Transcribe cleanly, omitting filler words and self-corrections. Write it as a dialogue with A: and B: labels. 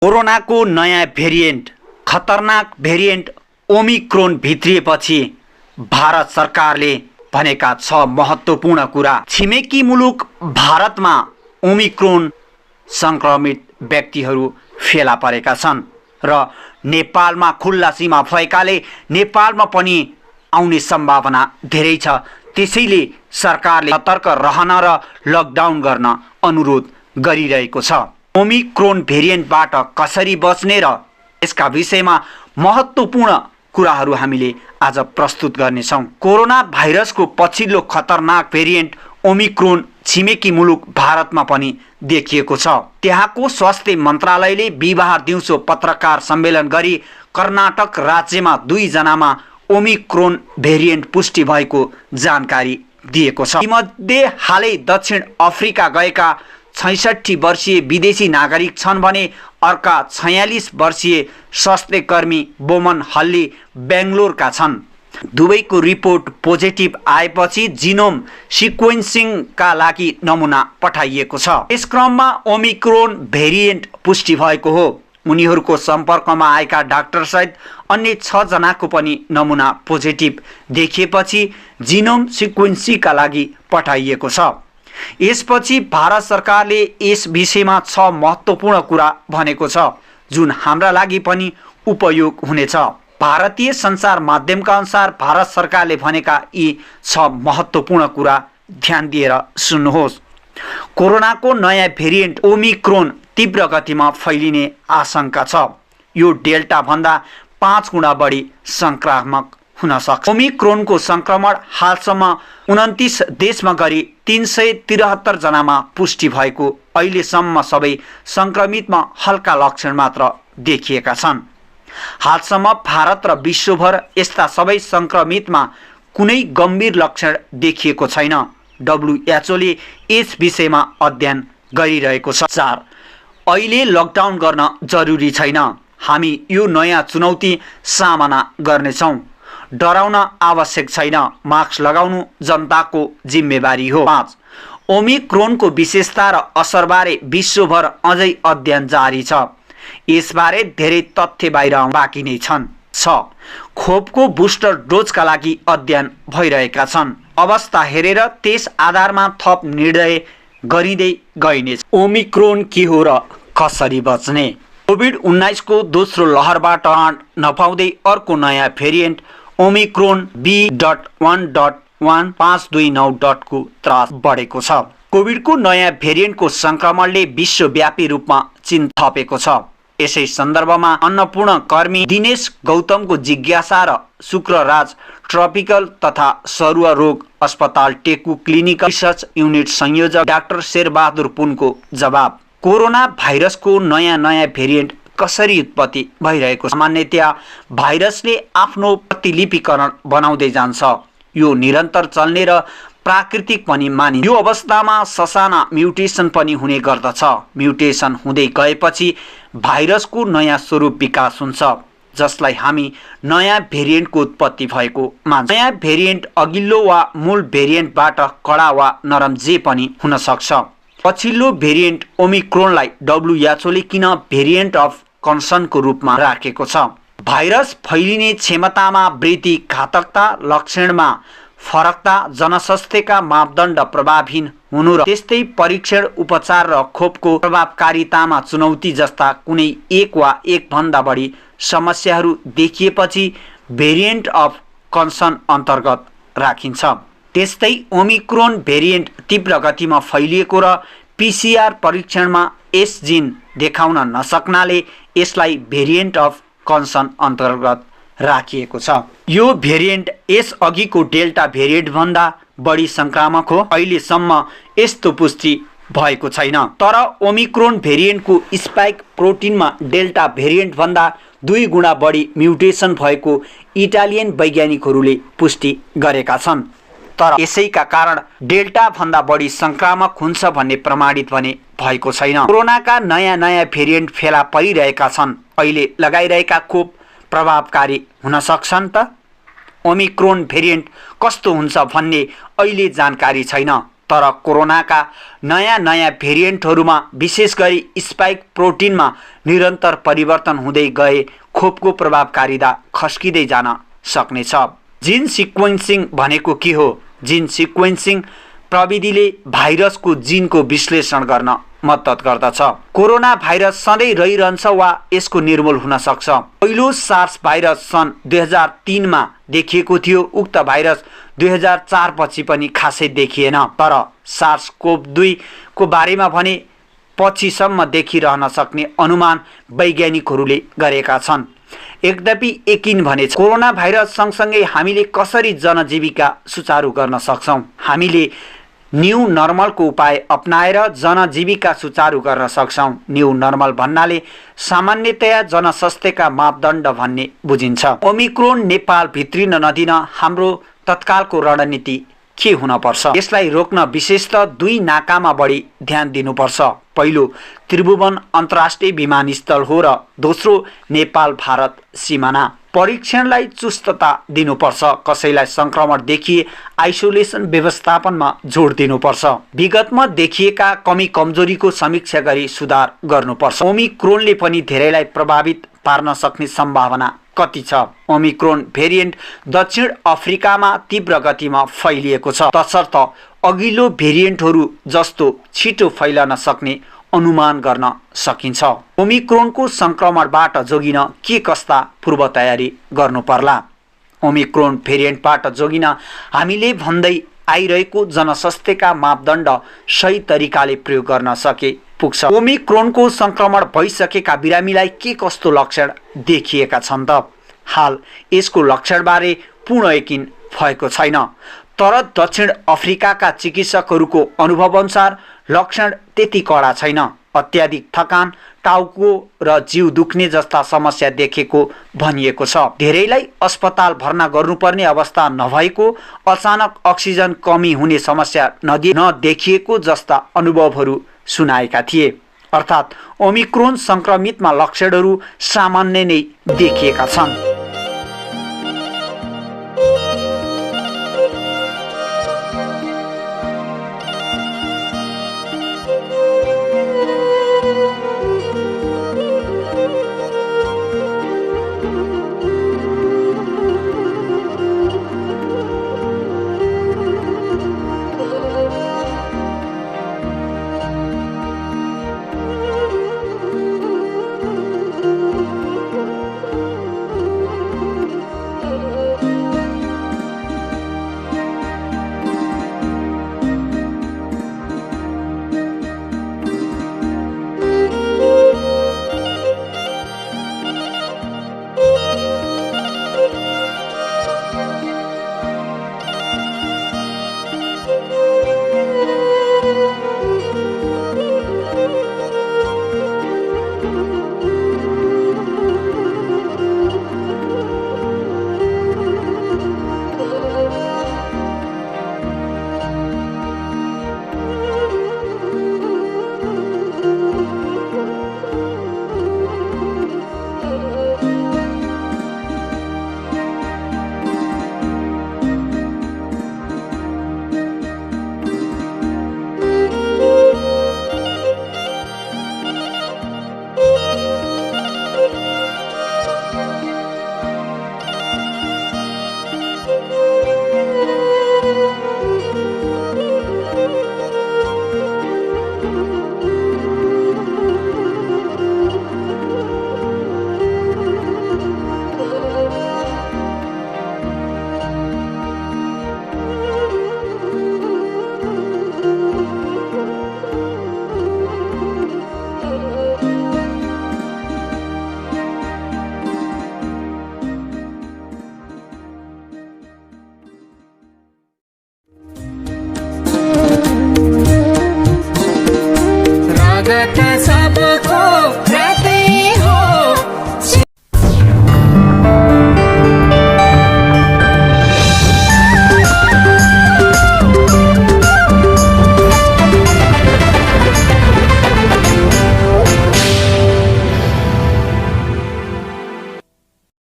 A: कोरोनाको नयाँ भेरिएन्ट खतरनाक भेरिएन्ट ओमिक्रोन भित्रिएपछि भारत सरकारले भनेका 6 महत्त्वपूर्ण कुरा। छिमेकी मुलुक भारतमा ओमिक्रोन संक्रमित व्यक्तिहरू फेला परेका छन् र नेपालमा खुल्ला सीमा भएकाले नेपालमा पनि आउने सम्भावना धेरै छ। त्यसैले सरकारले सतर्क रहन र लकडाउन गर्न अनुरोध गरिरहेको छ। ओमिक्रोन भेरिएन्टबाट कसरी बच्ने र यसका विषयमा महत्त्वपूर्ण कुराहरू हामीले आज प्रस्तुत गर्नेछौँ। कोरोना भाइरसको पछिल्लो खतरनाक भेरिएन्ट ओमिक्रोन छिमेकी मुलुक भारतमा पनि देखिएको छ। त्यहाँको स्वास्थ्य मन्त्रालयले बिहीबार दिउँसो पत्रकार सम्मेलन गरी कर्नाटक राज्यमा 2 जनामा ओमिक्रोन भेरिएन्ट पुष्टि भएको जानकारी दिएको छ। यीमध्ये हालै दक्षिण अफ्रिका गएका 66 वर्षीय विदेशी नागरिक छन् भने अर्का 46 वर्षीय स्वास्थ्यकर्मी बोमन हल्ली बेङ्गलोरका छन्। दुवैको रिपोर्ट पोजिटिभ आएपछि जिनोम सिक्वेन्सिङका लागि नमुना पठाइएको छ। यस क्रममा ओमिक्रोन भेरिएन्ट पुष्टि भएको हो। उनीहरूको सम्पर्कमा आएका डाक्टरसहित अन्य 6 जनाको पनि नमुना पोजिटिभ देखिएपछि जिनोम सिक्वेन्सिङका लागि पठाइएको छ। यसपछि भारत सरकारले यस विषयमा 6 महत्त्वपूर्ण कुरा भनेको छ जुन हाम्रा लागि पनि उपयोग हुनेछ। भारतीय सञ्चार माध्यमका अनुसार भारत सरकारले भनेका यी 6 महत्त्वपूर्ण कुरा ध्यान दिएर सुन्नुहोस्। कोरोनाको नयाँ भेरिएन्ट ओमिक्रोन तीव्र गतिमा फैलिने आशंका छ। यो डेल्टा भन्दा 5 गुणा बढी संक्रामक हुन सक्छ। ओमिक्रोनको संक्रमण हालसम्म 29 देशमा गरी 373 जनामा पुष्टि भएको। अहिलेसम्म सबै संक्रमितमा हल्का लक्षण मात्र देखिएका छन्। हालसम्म भारत र विश्वभर यस्ता सबै संक्रमितमा कुनै गम्भीर लक्षण देखिएको छैन। डब्ल्युएचओले यस विषयमा अध्ययन गरिरहेको छ। 4 अहिले लकडाउन गर्न जरुरी छैन। हामी यो नयाँ चुनौती सामना गर्नेछौँ। डराउन आवश्यक छैन। मास्क लगाउनु जनताको जिम्मेवारी हो। 5 ओमिक्रोनको विशेषता र असरबारे विश्वभर अझै अध्ययन जारी छ। यसबारे धेरै तथ्य बाहिर बाँकी नै छन्। 6 खोपको बुस्टर डोजका लागि अध्ययन भइरहेका छन्। अवस्था हेरेर त्यस आधारमा थप निर्णय गरिँदै गइनेछ। ओमिक्रोन के हो र कसरी बच्ने? कोभिड-19 को दोस्रो लहरबाट नपाउँदै अर्को नयाँ भेरिएन्ट ओमिक्रोन B.1.1529 को त्रास बढेको छ। कोभिडको नयाँ भेरिएन्टको संक्रमणले विश्वव्यापी रूपमा चिन्ता थपेको छ। यसै सन्दर्भमा अन्नपूर्ण कर्मी दिनेश गौतमको जिज्ञासा र शुक्रराज ट्रपिकल तथा सरुवा रोग अस्पताल टेकु क्लिनिकल रिसर्च युनिट संयोजक डाक्टर शेरबहादुर पुनको जवाब। कोरोना भाइरसको नयाँ भेरिएन्ट कसरी उत्पत्ति भइरहेको छ? सामान्यतया भाइरसले आफ्नो प्रतिलिपिकरण बनाउँदै जान्छ। यो निरन्तर चल्ने र प्राकृतिक पनि मानिन्छ। यो अवस्थामा ससाना म्युटेसन पनि हुने गर्दछ। म्युटेसन हुँदै गएपछि भाइरसको नयाँ स्वरूप विकास हुन्छ जसलाई हामी नयाँ भेरिएन्टको उत्पत्ति भएको मान्छौँ। नयाँ भेरिएन्ट अघिल्लो वा मूल भेरिएन्टबाट कडा वा नरम जे पनि हुन सक्छ। पछिल्लो भेरिएन्ट ओमिक्रोनलाई डब्ल्युएचओले किन भेरिएन्ट अफ कन्सर्नको रूपमा राखेको छ? भाइरस फैलिने क्षमतामा वृद्धि, घातकता, लक्षणमा फरकता, जनस्वास्थ्यका मापदण्ड प्रभावहीन हुनु र त्यस्तै परीक्षण, उपचार र खोपको प्रभावकारितामा चुनौती जस्ता कुनै एक वा एक भन्दा बढी समस्याहरू देखिएपछि भेरिएन्ट अफ कन्सर्न अन्तर्गत राखिन्छ। त्यस्तै ओमिक्रोन भेरिएन्ट तीव्र गतिमा फैलिएको र पिसिआर परीक्षणमा यस जिन देखाउन नसक्नाले यसलाई भेरिएन्ट अफ कन्सर्न अन्तर्गत राखिएको छ। यो भेरिएन्ट यस अघिको डेल्टा भेरिएन्ट भन्दा बढी संक्रामक हो। अहिलेसम्म यस्तो पुष्टि भएको छैन। तर ओमिक्रोन भेरिएन्टको स्पाइक प्रोटिनमा डेल्टा भेरिएन्ट भन्दा 2 गुणा बढी म्युटेसन भएको इटालियन वैज्ञानिकहरूले पुष्टि गरेका छन्। तर यसैका कारण डेल्टा भन्दा बढी संक्रामक हुन्छ भन्ने प्रमाणित भने भएको छैन। कोरोनाका नयाँ भेरिएन्ट फेला परिरहेका छन्। अहिले लगाइरहेका खोप प्रभावकारी हुन सक्छन् त? ओमिक्रोन भेरिएन्ट कस्तो हुन्छ भन्ने अहिले जानकारी छैन। तर कोरोनाका नयाँ भेरिएन्टहरूमा विशेष गरी स्पाइक प्रोटिनमा निरन्तर परिवर्तन हुँदै गए खोपको प्रभावकारिता खस्किँदै जान सक्नेछ। जिन सिक्वेन्सिङ भनेको के हो? जिन सिक्वेन्सिङ प्रविधिले भाइरसको जिनको विश्लेषण गर्न मद्दत गर्दछ। कोरोना भाइरस सधैँ रहिरहन्छ वा यसको निर्मूल हुन सक्छ। पहिलो सार्स भाइरस सन् 2003 मा देखिएको थियो। उक्त भाइरस 2004 पछि पनि खासै देखिएन। तर SARS-CoV-2 को बारेमा भने पछिसम्म देखिरहन सक्ने अनुमान वैज्ञानिकहरूले गरेका छन्। यद्यपि यकिन भने कोरोना भाइरस सँगसँगै हामीले कसरी जनजीविका सुचारू गर्न सक्छौँ? हामीले न्यू नर्मलको उपाय अपनाएर जनजीविका सुचारू गर्न सक्छौँ। न्यू नर्मल भन्नाले सामान्यतया जनस्वास्थ्यका मापदण्ड भन्ने बुझिन्छ। ओमिक्रोन नेपाल भित्रिन नदिन हाम्रो तत्कालको रणनीति के हुन पर्छ? यसलाई रोक्न विशेषतः 2 नाकामा बढी ध्यान दिनुपर्छ। पहिलो त्रिभुवन अन्तर्राष्ट्रिय विमानस्थल हो र दोस्रो नेपाल भारत सिमाना। परीक्षणलाई चुस्तता दिनुपर्छ। कसैलाई संक्रमण देखिए आइसोलेसन व्यवस्थापनमा जोड दिनुपर्छ। विगतमा देखिएका कमी कमजोरीको समीक्षा गरी सुधार गर्नुपर्छ। ओमिक्रोनले पनि धेरैलाई प्रभावित पार्न सक्ने सम्भावना कति छ? ओमिक्रोन भेरिएन्ट दक्षिण अफ्रिकामा तीव्र गतिमा फैलिएको छ। तसर्थ अघिल्लो भेरिएन्टहरू जस्तो छिटो फैलन सक्ने अनुमान गर्न सकिन्छ। ओमिक्रोनको संक्रमणबाट जोगिन के कस्ता पूर्व तयारी गर्नु पर्ला? ओमिक्रोन भेरिएन्टबाट जोगिन हामीले भन्दै आइरहेको जनस्वास्थ्यका मापदण्ड सही तरिकाले प्रयोग गर्न सके पुग्छ। ओमिक्रोनको संक्रमण भइसकेका बिरामीलाई के कस्तो लक्षण देखिएका छन् त? हाल यसको लक्षणबारे पूर्ण यकिन भएको छैन। तर दक्षिण अफ्रिकाका चिकित्सकहरूको अनुभवअनुसार लक्षण त्यति कडा छैन। अत्याधिक थकान, टाउको र जिउ दुख्ने जस्ता समस्या देखेको भनिएको छ। धेरैलाई अस्पताल भर्ना गर्नुपर्ने अवस्था नभएको, अचानक अक्सिजन कमी हुने समस्या नदेखिएको जस्ता अनुभवहरू सुनाएका थिए। अर्थात् ओमिक्रोन संक्रमितमा लक्षणहरू सामान्य नै देखिएका छन्।